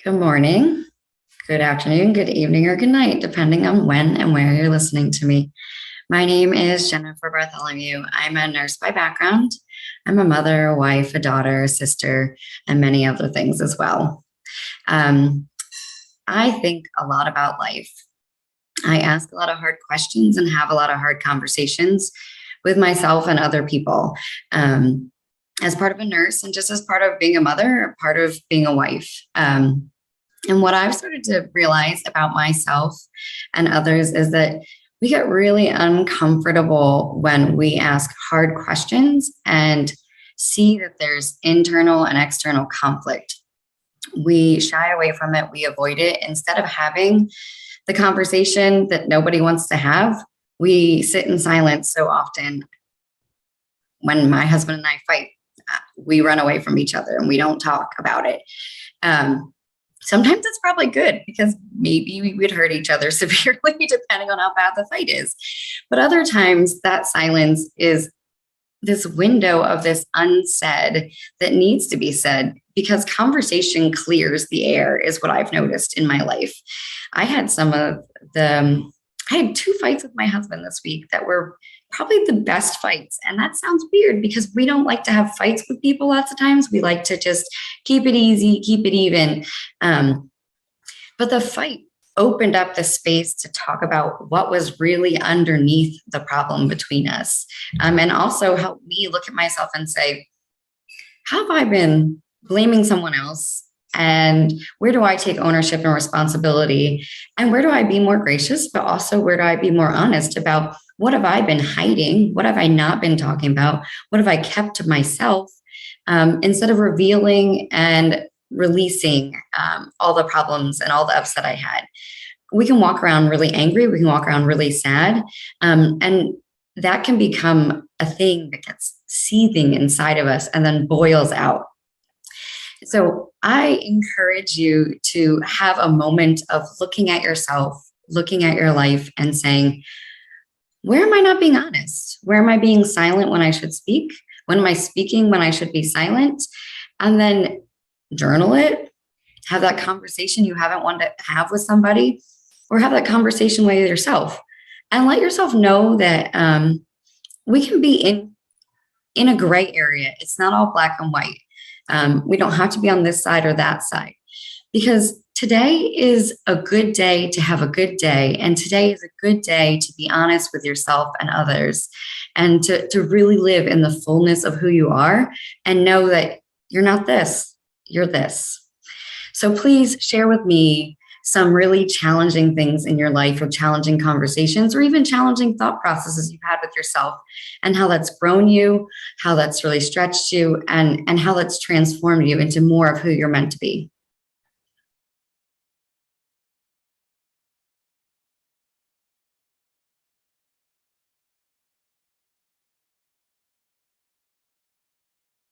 Good morning, good afternoon, good evening, or good night, depending on when and where you're listening to me. My name is Jennifer Bartholomew. I'm a nurse by background. I'm a mother, a wife, a daughter, a sister, and many other things as well. I think a lot about life. I ask a lot of hard questions and have a lot of hard conversations with myself and other people. As part of a nurse and just as part of being a mother, part of being a wife. And what I've started to realize about myself and others is that we get really uncomfortable when we ask hard questions and see that there's internal and external conflict. We shy away from it, we avoid it. Instead of having the conversation that nobody wants to have, we sit in silence so often. When my husband and I fight, we run away from each other and we don't talk about it. Sometimes it's probably good because maybe we would hurt each other severely depending on how bad the fight is. But other times that silence is this window of this unsaid that needs to be said because conversation clears the air is what I've noticed in my life. I had two fights with my husband this week that were probably the best fights. And that sounds weird because we don't like to have fights with people lots of times. We like to just keep it easy, keep it even. But the fight opened up the space to talk about what was really underneath the problem between us. And also helped me look at myself and say, have I been blaming someone else? And where do I take ownership and responsibility? And where do I be more gracious, but also where do I be more honest about what have I been hiding? What have I not been talking about? What have I kept to myself instead of revealing and releasing all the problems and all the upset I had? We can walk around really angry. We can walk around really sad. And that can become a thing that gets seething inside of us and then boils out. So I encourage you to have a moment of looking at yourself, looking at your life and saying, where am I not being honest? Where am I being silent when I should speak? When am I speaking when I should be silent? And then journal it, have that conversation you haven't wanted to have with somebody, or have that conversation with yourself and let yourself know that we can be in a gray area. It's not all black and white. We don't have to be on this side or that side because today is a good day to have a good day. And today is a good day to be honest with yourself and others and to really live in the fullness of who you are and know that you're not this, you're this. So please share with me some really challenging things in your life or challenging conversations or even challenging thought processes you've had with yourself and how that's grown you, how that's really stretched you, and how that's transformed you into more of who you're meant to be.